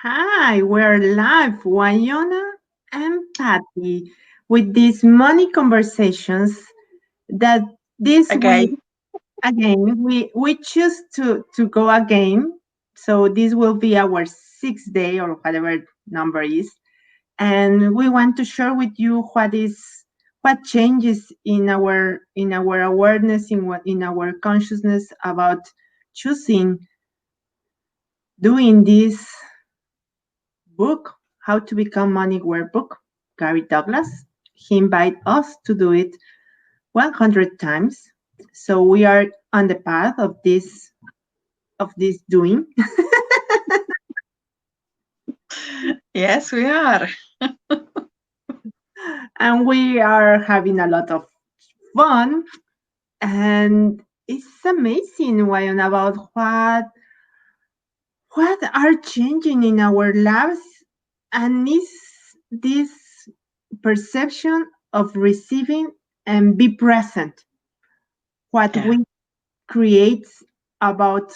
Hi, we're live, Wayona and Patty, with these money conversations that this week, Again. again, we choose to go again. So this will be our sixth day or whatever number is. And we want to share with you what changes in our awareness, in our consciousness about choosing doing this book, How to Become Money Workbook, Gary Douglas. He invited us to do it 100 times. So we are on the path of this doing. Yes, we are. And we are having a lot of fun. And it's amazing, Wayne, about what are changing in our lives, and is this perception of receiving and be present what Yeah. we create about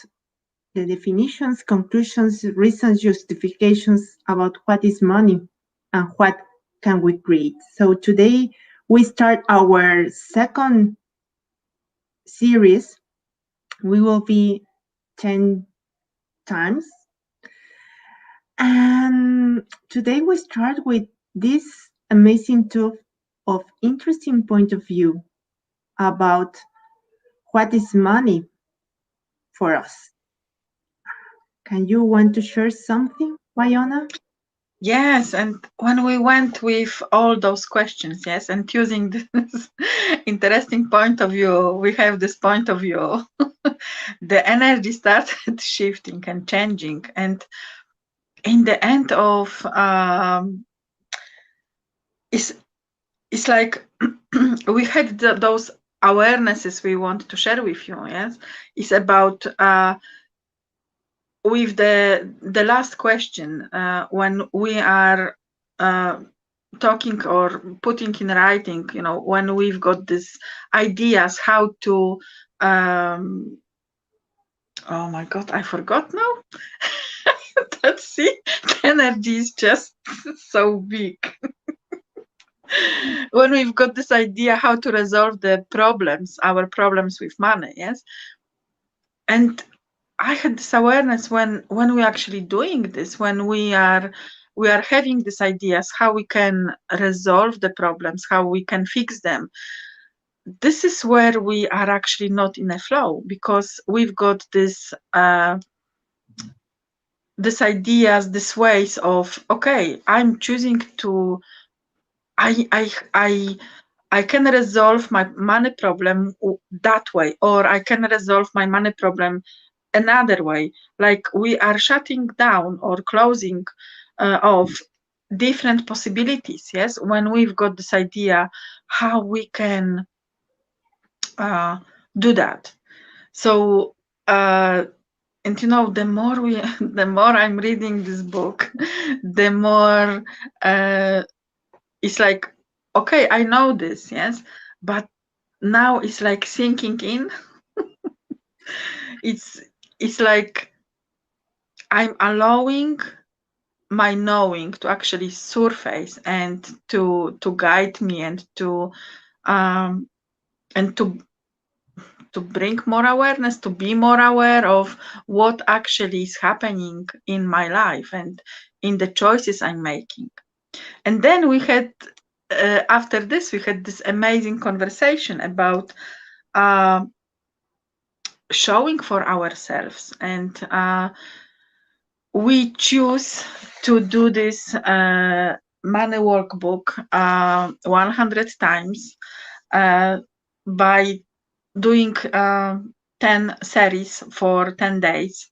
the definitions, conclusions, reasons, justifications about what is money and what can we create. So today we start our second series. We will be 10 times. And today we start with this amazing tool of interesting point of view about what is money for us. Can you want to share something, Wyona? Yes, and when we went with all those questions, yes, and using this interesting point of view, we have this point of view, the energy started shifting and changing. And in the end of it's it's like we had those awarenesses we want to share with you, yes. It's about with the last question, when we are uh, talking or putting in writing, when we've got these ideas how to oh my god, I forgot now. Let's see, the energy is just so big. When we've got this idea how to resolve the problems, our problems with money, yes. And I had this awareness when we're actually doing this, when we are having these ideas how we can resolve the problems, how we can fix them. This is where we are actually not in a flow, because we've got this ideas, these ways of, okay, I'm choosing to, I can resolve my money problem that way, or I can resolve my money problem another way. Like we are shutting down or closing of different possibilities, yes, when we've got this idea how we can uh, do that. So and the more we the more I'm reading this book, the more it's like, okay, I know this, yes, but now it's like sinking in. it's it's like I'm allowing my knowing to actually surface and to guide me um and to bring more awareness, to be more aware of what actually is happening in my life and in the choices I'm making. And then we had after this we had this amazing conversation about uh, showing for ourselves, and we choose to do this money workbook 100 times by doing 10 series for 10 days.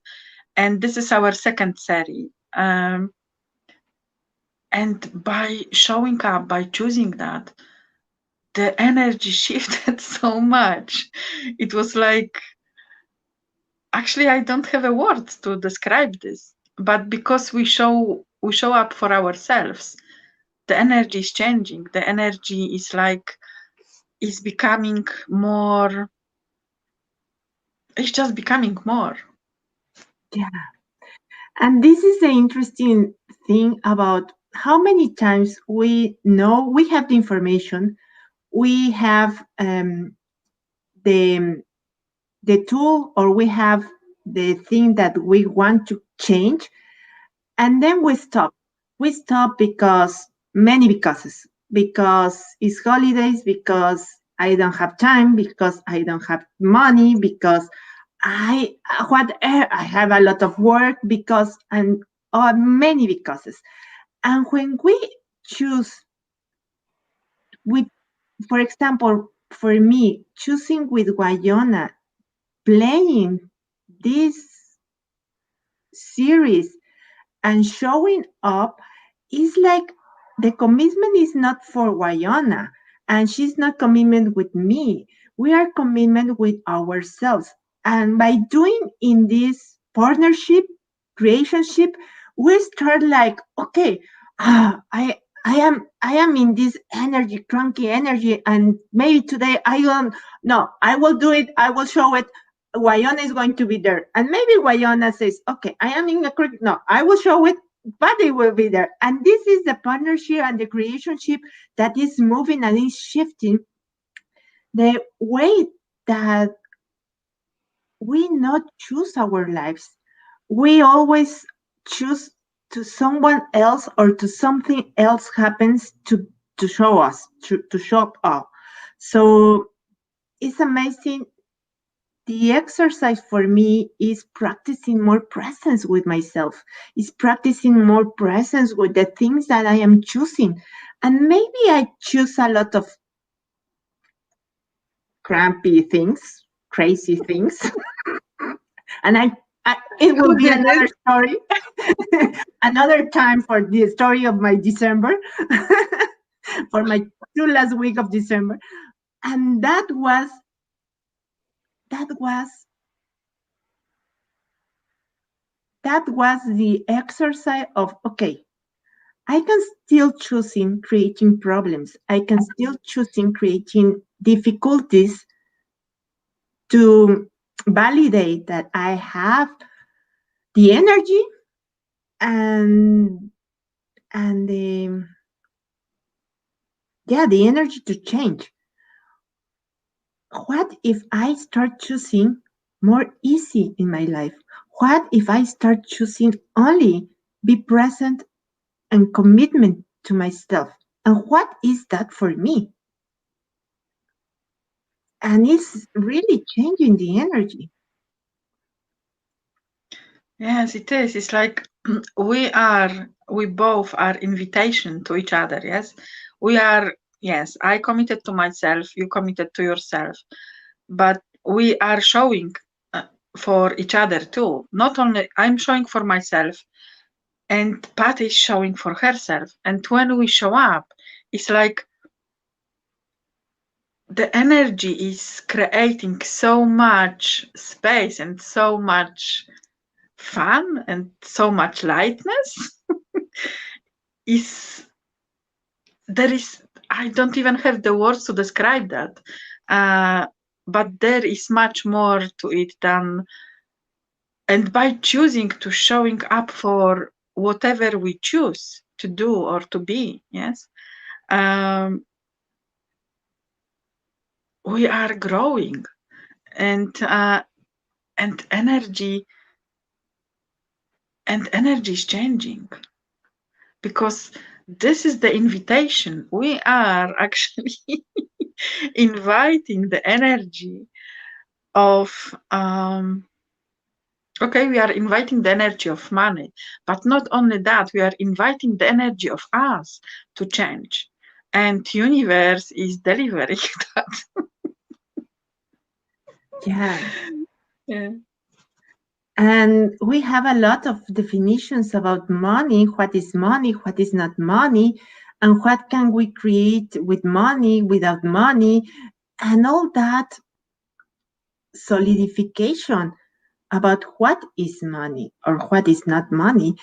And this is our second series. And by showing up, by choosing that, the energy shifted so much. It was like, actually, I don't have a word to describe this, but because we show up for ourselves, the energy is changing. The energy is becoming more. It's just becoming more. Yeah. And this is the interesting thing about how many times we know we have the information, we have the the tool, or we have the thing that we want to change, and then we stop because many becauses, because it's holidays, because I don't have time, because I don't have money, because I I have a lot of work, because, and many becauses. And when we choose with, for example, for me choosing with Wayona, playing this series and showing up, is like the commitment is not for Wayona, and she's not commitment with me. We are commitment with ourselves. And by doing in this partnership, creationship, we start like, okay, I am in this energy, cranky energy, and maybe today I don't, no, I will do it, I will show it. Wayona is going to be there. And maybe Wayona says, okay, I am in a cricket. No, I will show it, but it will be there. And this is the partnership and the creationship that is moving and is shifting the way that we not choose our lives. We always choose to someone else, or to something else happens to show us, to show up. So it's amazing. The exercise for me is practicing more presence with myself, is practicing more presence with the things that I am choosing. And maybe I choose a lot of crampy things, crazy things. And it will Who be did another it? story, another time for the story of my December, for my two last week of December. And that was that was the exercise of, okay, I can still choosing creating problems. I can still choosing creating difficulties to validate that I have the energy and the, yeah, the energy to change. What if I start choosing more easy in my life? What if I start choosing only be present and commitment to myself? And what is that for me? And it's really changing the energy. Yes, it is. It's like we both are invitation to each other. Yes, we are. Yes, I committed to myself. You committed to yourself, but we are showing uh, for each other too. Not only I'm showing for myself, and Pat is showing for herself. And when we show up, it's like the energy is creating so much space and so much fun and so much lightness. Is there is I don't even have the words to describe that. uh, but there is much more to it than, and by choosing to showing up for whatever we choose to do or to be, yes, um, we are growing, and energy is changing, because this is the invitation. We are actually inviting the energy of, okay, we are inviting the energy of money, but not only that, we are inviting the energy of us to change, and universe is delivering that. Yeah. Yeah. And we have a lot of definitions about money, what is not money, and what can we create with money, without money, and all that solidification about what is money or what is not money.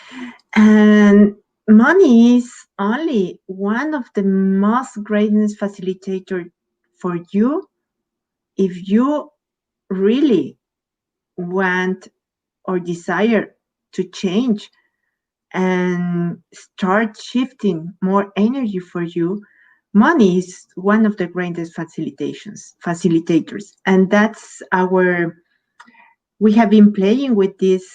And money is only one of the most greatest facilitator for you if you really want or desire to change and start shifting more energy for you, money is one of the greatest facilitators. And that's our, we have been playing with this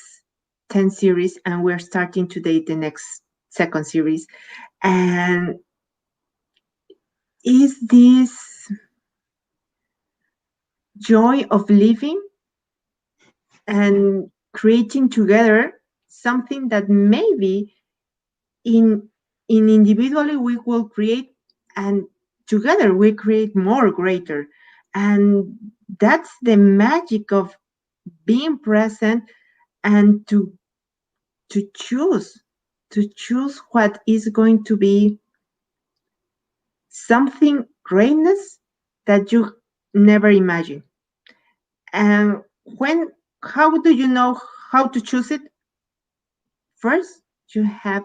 10 series, and we're starting today the next second series. And is this joy of living and creating together something that maybe in individually we will create, and together we create more greater. And that's the magic of being present, and to choose to choose what is going to be something greatness that you never imagined. And when, how do you know how to choose it? First, you have,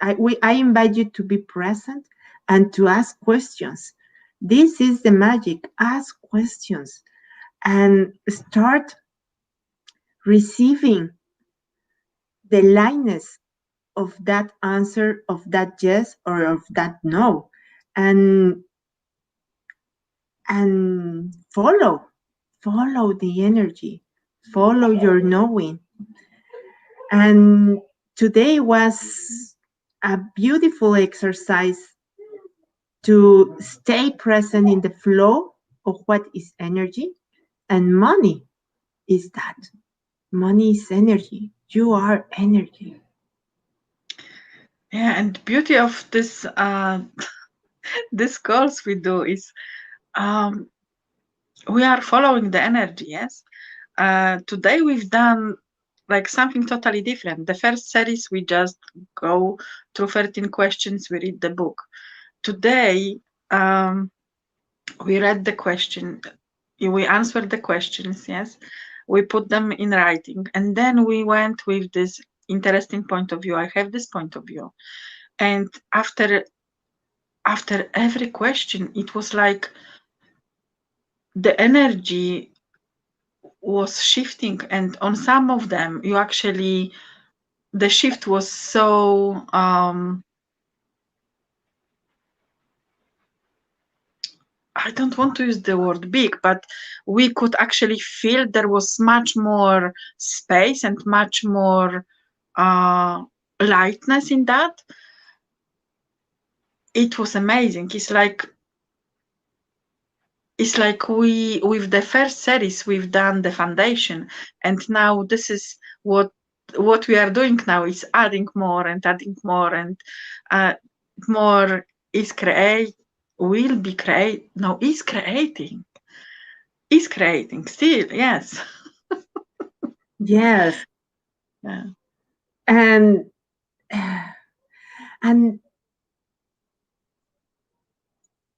I invite you to be present and to ask questions. This is the magic. Ask questions and start receiving the lightness of that answer, of that yes or of that no, and follow the energy, follow your knowing. And today was a beautiful exercise to stay present in the flow of what is energy. And money is that. Money is energy. You are energy. Yeah, and beauty of this this course we do is um, we are following the energy. Yes, today we've done like something totally different. The first series we just go through 13 questions. We read the book. Today um, we read the question, we answered the questions. Yes, we put them in writing, and then we went with this interesting point of view. I have this point of view, and after every question it was like the energy was shifting, and on some of them you actually, the shift was so I don't want to use the word big, but we could actually feel there was much more space and much more uh, lightness in that. It was amazing. It's like we, with the first series we've done the foundation, and now this is what we are doing now is adding more and adding more, and uh, more is create, will be create, no, is creating still. Yes. Yes. Yeah. And and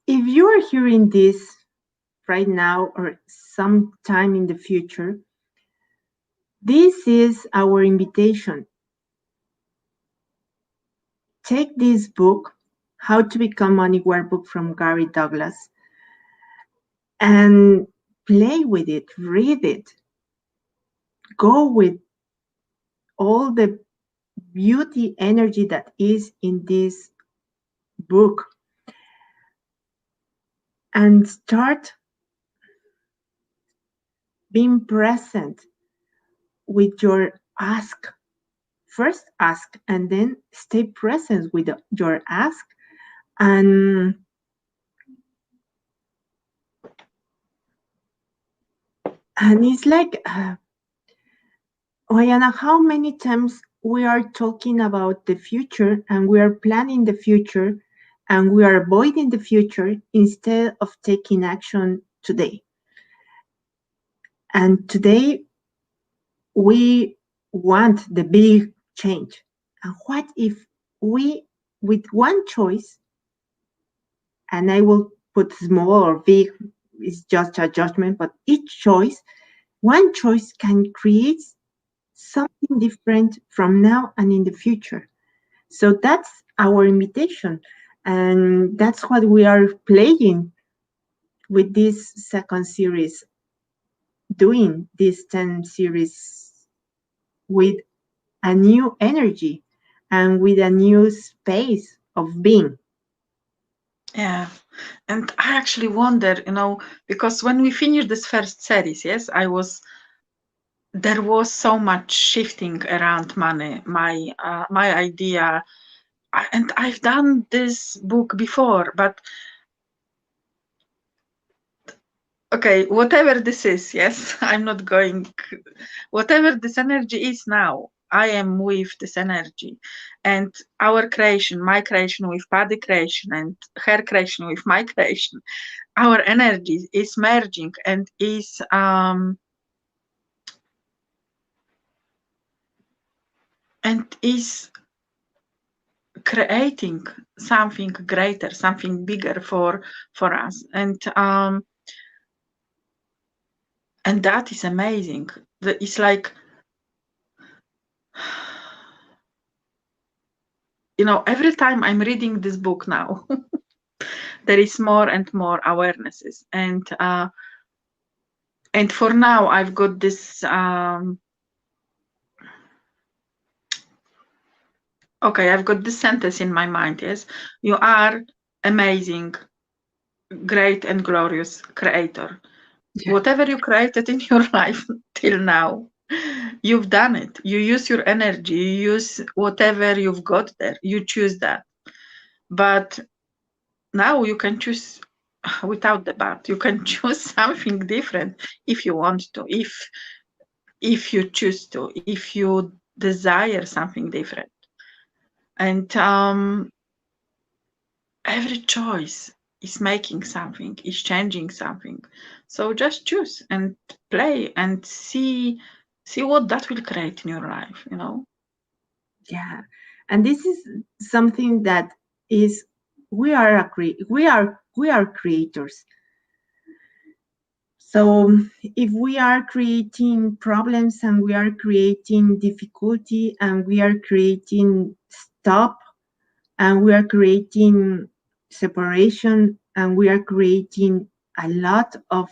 if you are hearing this right now or sometime in the future, this is our invitation. Take this book, How to Become Money Workbook from Gary Douglas, and play with it, read it, go with all the beauty energy that is in this book, and start being present with your ask. First ask, and then stay present with your ask. And and it's like, Oriana, how many times we are talking about the future, and we are planning the future, and we are avoiding the future instead of taking action today. And today we want the big change. And what if we, with one choice, and I will put small or big, it's just a judgment, but each choice, one choice can create something different from now and in the future. So that's our invitation. And that's what we are playing with this second series, doing this 10 series with. a new energy and with a new space of being. Yeah. And I actually wonder, because when we finished this first series, yes, there was so much shifting around money, my idea. And I've done this book before, but okay, whatever this is, yes, I'm not going, whatever this energy is now, I am with this energy. And our creation, my creation with Paddy creation, and her creation with my creation, our energy is merging and is creating something greater, something bigger for us. And that is amazing. It's like, every time I'm reading this book now, there is more and more awarenesses. And for now, I've got this. Okay, I've got this sentence in my mind. Yes, you are amazing, great, and glorious creator. Whatever you created in your life till now, you've done it. You use your energy. You use whatever you've got there. You choose that. But now you can choose without the but. You can choose something different if you want to. If you choose to. If you desire something different. And every choice is making something, is changing something. So just choose and play and see what that will create in your life. Yeah. And this is something that is we are creators. So if we are creating problems and we are creating difficulty and we are creating stop and we are creating separation and we are creating a lot of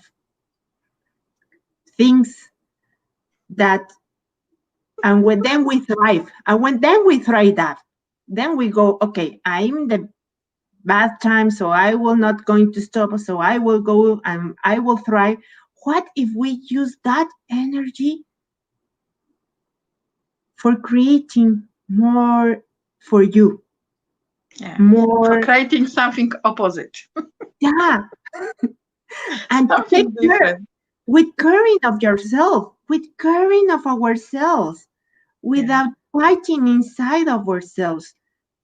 things that then we thrive and when then we thrive that then we go, okay, I'm the bad time, so I will not going to stop, so I will go and I will thrive. What if we use that energy for creating more for you, Yeah. For more, creating something opposite, yeah, and take something care different. with caring of yourself, with caring of ourselves, Yeah. without fighting inside of ourselves,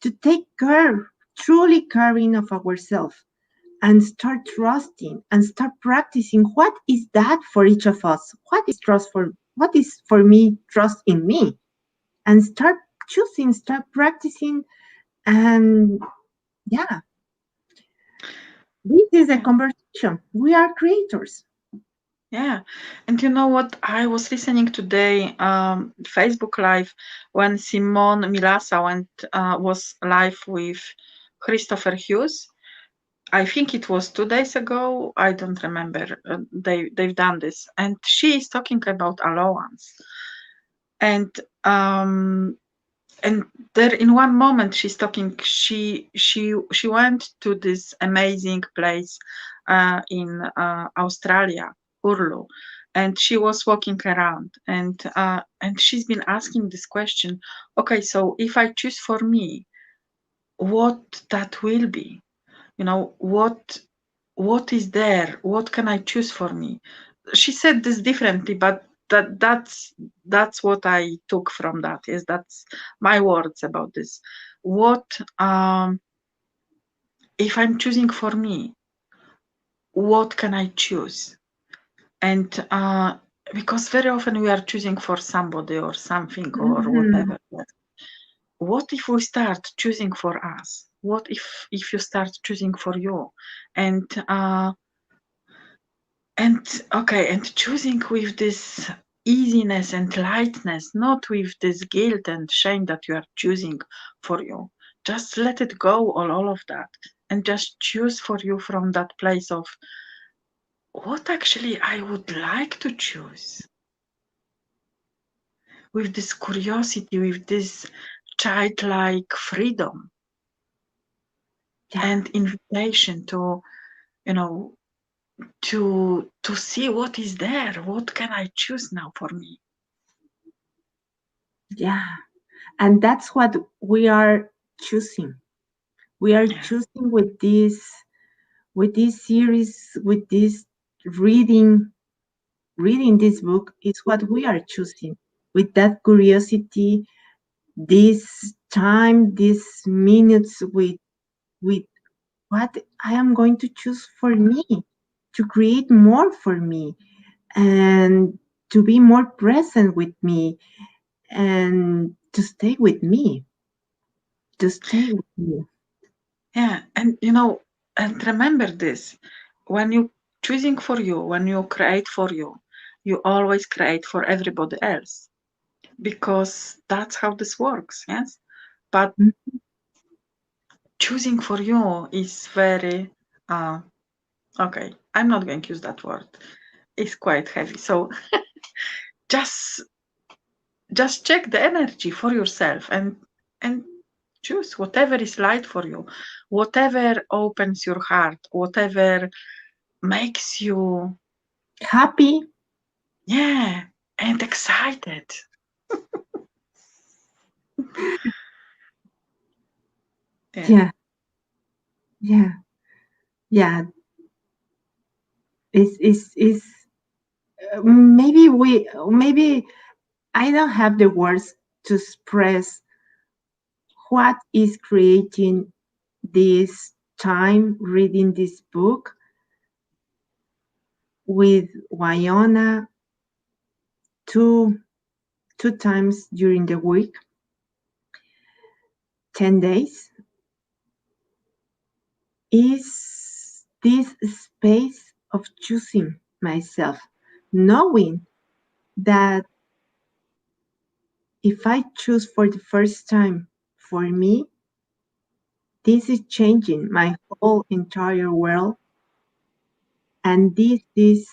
to take care, truly caring of ourselves, and start trusting and start practicing. What is that for each of us? What is for me trust in me? And start choosing, start practicing, and yeah, this is a Yeah. conversation. We are creators. Yeah. And you know what? I was listening today, Facebook Live, when Simone Milasa was live with Christopher Hughes. I think it was 2 days ago. I don't remember. They've done this, and she is talking about allowance. And um, and there, in one moment, she's talking. She went to this amazing place in Australia, Urlu, and she was walking around, and she's been asking this question. Okay, so if I choose for me, what that will be? What is there? What can I choose for me? She said this differently, but that's what I took from that. Is that's my words about this. What if I'm choosing for me? What can I choose? And because very often we are choosing for somebody or something or Mhm. whatever. What if we start choosing for us? What if you start choosing for you? And uh, And okay, and choosing with this easiness and lightness, not with this guilt and shame that you are choosing for you. Just let it go, all of that, and just choose for you from that place of what actually I would like to choose. with this curiosity, with this childlike freedom Yeah, and invitation to, you know, to see what is there. What can I choose now for me? yeah. And that's what we are choosing. We are Yeah, choosing with this series, with this reading, reading this book is what we are choosing. With that curiosity, this time, these minutes with what I am going to choose for me, to create more for me, and to be more present with me, and to stay with me, to stay with me. yeah, and remember this: when you choosing for you, when you create for you always create for everybody else because that's how this works. Yes, but Mm, choosing for you is very uh okay. I'm not going to use that word. It's quite heavy. So just just check the energy for yourself and choose whatever is light for you, whatever opens your heart, whatever makes you, happy. yeah, and excited. Yeah, Yeah, yeah, yeah. Is maybe I don't have the words to express what is creating this time reading this book with Wyona two two times during the week, 10 days, is this space of choosing myself, knowing that if I choose for the first time for me, this is changing my whole entire world, and this is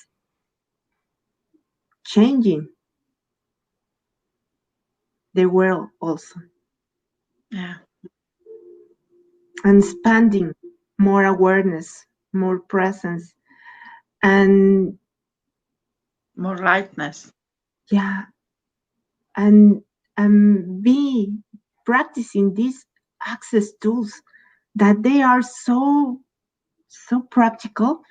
changing the world also, yeah, and expanding more awareness, more presence, and more lightness. yeah, and be practicing these access tools that they are so practical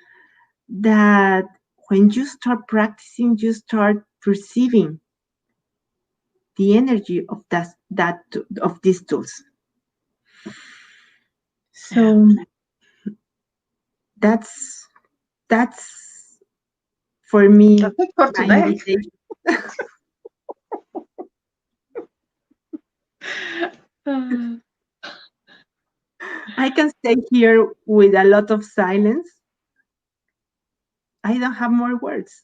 that when you start practicing, you start perceiving the energy of that of these tools. Yeah, So that's that's for me that's it for my today. invitation. Uh, I can stay here with a lot of silence. I don't have more words,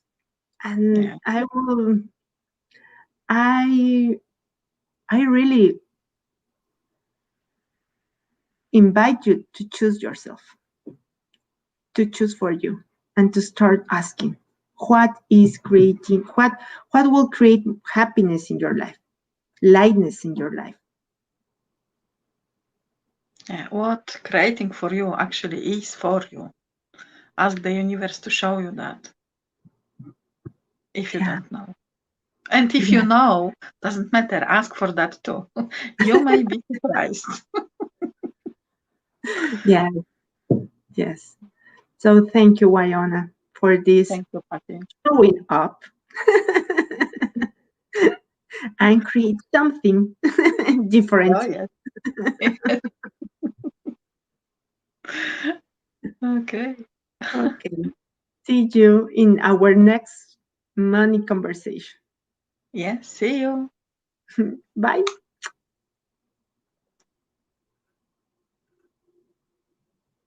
and yeah, I I really invite you to choose yourself, to choose for you, and to start asking what is creating, what will create happiness in your life, lightness in your life. yeah. What creating for you actually is for you. Ask the universe to show you that if you Yeah, don't know. And if you yeah, know, doesn't matter, ask for that too. You may be surprised. yeah, yes. So thank you, Wyona, for this Thank you, Patty. showing up and create something Oh, different. yes. Okay. Okay. See you in our next money conversation. Yeah, see you. Bye.